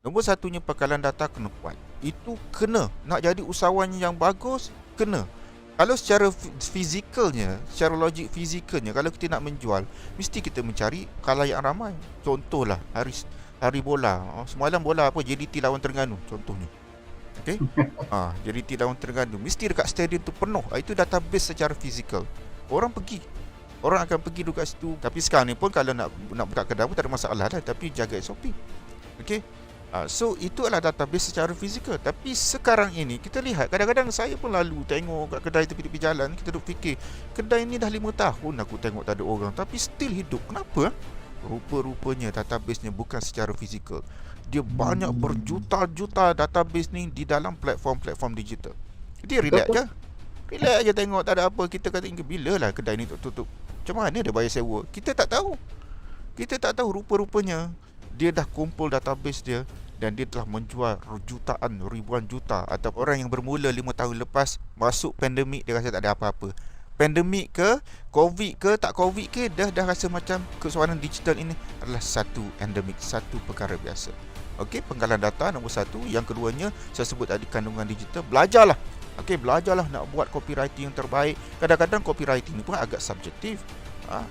Nombor satunya, pengkalan data kena kuat. Itu kena. Nak jadi usahawan yang bagus, kena. Kalau secara fizikalnya, secara logik fizikalnya, kalau kita nak menjual, mesti kita mencari khalayak ramai. Contohlah hari bola. Semalam bola apa? JDT lawan Terengganu contohnya. Okey. JDT lawan Terengganu, mesti dekat stadium tu penuh. Itu database secara fizikal. Orang akan pergi dekat situ. Tapi sekarang ni pun kalau nak buka kedai pun tak ada masalah lah, tapi jaga SOP. Okey. So itu adalah database secara fizikal. Tapi sekarang ini kita lihat, kadang-kadang saya pun lalu tengok kat kedai tepi-tepi jalan. Kita duk fikir, kedai ni dah 5 tahun aku tengok tak ada orang, tapi still hidup. Kenapa? Rupa-rupanya database-nya bukan secara fizikal. Dia banyak berjuta-juta database ni di dalam platform-platform digital. Jadi relax je tengok, tak ada apa. Kita kata, bila lah kedai ni tutup? Macam mana dia bayar sewa? Kita tak tahu. Rupa-rupanya dia dah kumpul database dia, dan dia telah menjual jutaan, ribuan juta. Atau orang yang bermula 5 tahun lepas, masuk pandemik, dia rasa tak ada apa-apa. Pandemik ke, Covid ke, tak Covid ke, dah rasa macam kesewanan digital ini adalah satu endemik, satu perkara biasa. Okey, penggalan data nombor satu. Yang keduanya, saya sebut tadi kandungan digital. Belajarlah. Okey, belajarlah nak buat copywriting yang terbaik. Kadang-kadang copywriting ni pun agak subjektif.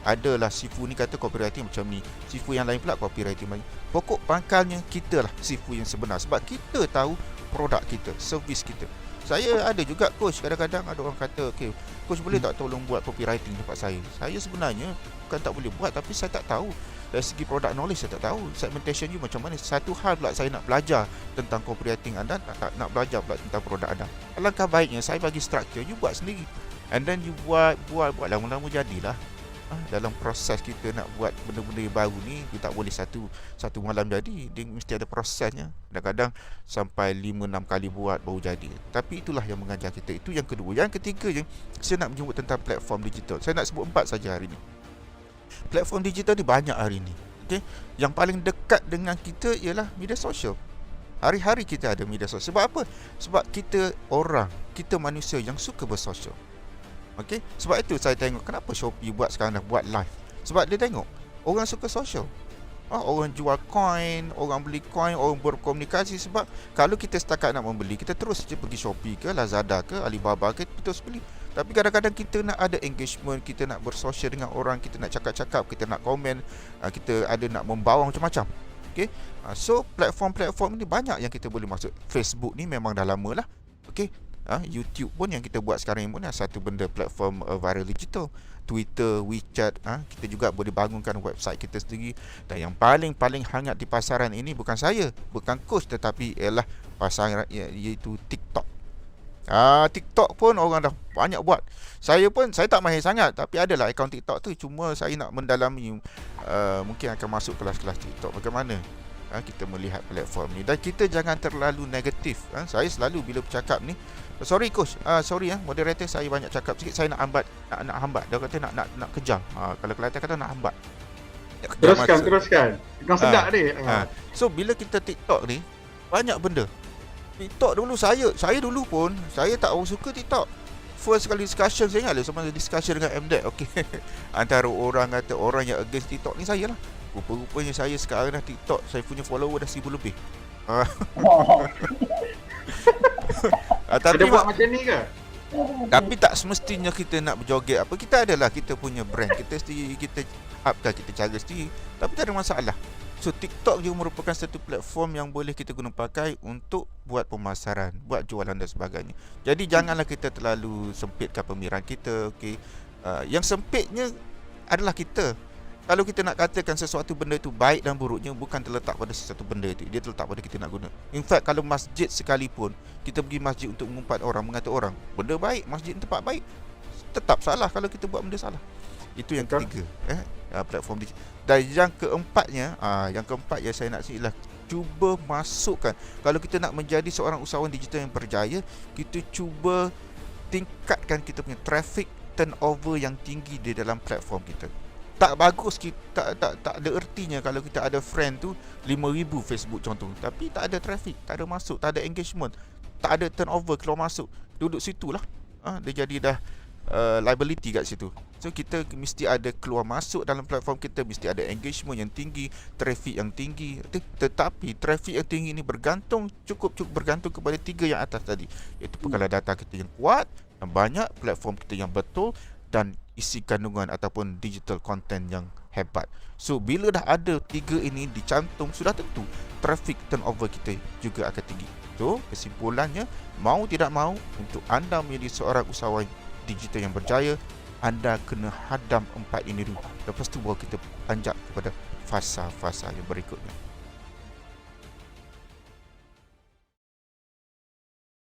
Adalah Sifu ni kata copywriting macam ni, Sifu yang lain pula copywriting macam ni. Pokok pangkalnya kita lah Sifu yang sebenar, sebab kita tahu produk kita, servis kita. Saya ada juga coach, kadang-kadang ada orang kata, okay, coach boleh tak tolong buat copywriting tempat saya? Saya sebenarnya bukan tak boleh buat, tapi saya tak tahu. Dari segi product knowledge saya tak tahu, segmentation you macam mana. Satu hal pula saya nak belajar tentang copywriting anda, nak belajar pula tentang produk anda. Alangkah baiknya saya bagi structure, you buat sendiri. And then you buat lama-lama jadilah. Dalam proses kita nak buat benda-benda yang baru ni, dia tak boleh satu malam jadi. Dia mesti ada prosesnya. Kadang-kadang sampai 5-6 kali buat baru jadi. Tapi itulah yang mengajar kita. Itu yang kedua. Yang ketiga je, saya nak menyebut tentang platform digital. Saya nak sebut 4 saja hari ni. Platform digital ni banyak hari ni. Okay? Yang paling dekat dengan kita ialah media sosial. Hari-hari kita ada media sosial. Sebab apa? Sebab kita manusia yang suka bersosial. Okey, sebab itu saya tengok kenapa Shopee sekarang dah buat live. Sebab dia tengok orang suka social. Orang jual coin, orang beli coin, orang berkomunikasi. Sebab kalau kita setakat nak membeli, kita terus je pergi Shopee ke Lazada ke Alibaba ke, terus beli. Tapi kadang-kadang kita nak ada engagement, kita nak bersosial dengan orang, kita nak cakap-cakap, kita nak komen, kita ada nak membawa macam-macam. Okey, so platform-platform ni banyak yang kita boleh masuk. Facebook ni memang dah lama lah. Okey, YouTube pun yang kita buat sekarang ni pun satu benda platform viral digital. Twitter, WeChat, kita juga boleh bangunkan website kita sendiri. Dan yang paling hangat di pasaran ini bukan saya, bukan coach, tetapi ialah pasaran iaitu TikTok. TikTok pun orang dah banyak buat. Saya tak mahir sangat, tapi adalah akaun TikTok tu. Cuma saya nak mendalami, mungkin akan masuk kelas-kelas TikTok bagaimana kita melihat platform ni. Dan kita jangan terlalu negatif. Saya selalu bila bercakap ni, sorry coach, moderator saya banyak cakap sikit, saya nak hambat. Dia kata nak kejam. Kalau Kelantan kata nak hambat. Teruskan. Kau sedap ni. So bila kita TikTok ni, banyak benda. TikTok dulu saya dulu pun saya tak suka TikTok. First kali discussion saya ingat lah, sama discussion dengan MDEC. Okey. Antara orang kata orang yang against TikTok ni saya lah. Rupa-rupanya saya sekarang dah TikTok, saya punya follower dah 1000 lebih. Tapi buat macam ni ke? Tapi tak semestinya kita nak berjoget apa. Kita adalah kita punya brand. Kita sendiri, kita upkan kita cara sendiri. Tapi tak ada masalah. So TikTok juga merupakan satu platform yang boleh kita guna pakai untuk buat pemasaran, buat jualan dan sebagainya. Jadi janganlah kita terlalu sempitkan pemikiran kita. Okay? Yang sempitnya adalah kita. Kalau kita nak katakan sesuatu benda itu baik dan buruknya, bukan terletak pada sesuatu benda itu, dia terletak pada kita nak guna. In fact, kalau masjid sekalipun, kita pergi masjid untuk mengumpat orang, mengata orang benda baik, masjid tempat baik, tetap salah kalau kita buat benda salah. Itu yang ketiga, platform digital. Dan yang keempatnya, yang keempat yang saya nak ialah cuba masukkan, kalau kita nak menjadi seorang usahawan digital yang berjaya, kita cuba tingkatkan kita punya traffic turnover yang tinggi di dalam platform kita. Tak bagus, tak ada ertinya kalau kita ada friend tu 5,000 Facebook contoh, tapi tak ada traffic, tak ada masuk, tak ada engagement, tak ada turnover keluar masuk, duduk situ lah. Dia jadi dah liability kat situ. So kita mesti ada keluar masuk dalam platform kita, mesti ada engagement yang tinggi, traffic yang tinggi. Tetapi traffic yang tinggi ini cukup bergantung kepada tiga yang atas tadi, iaitu penggalan data kita yang kuat, yang banyak, platform kita yang betul, dan isi kandungan ataupun digital content yang hebat. So bila dah ada tiga ini dicantum, sudah tentu traffic turnover kita juga akan tinggi. So kesimpulannya, mau tidak mau, untuk anda menjadi seorang usahawan digital yang berjaya, anda kena hadam 4 ini dulu. Lepas tu baru kita panjat kepada fasa-fasa yang berikutnya.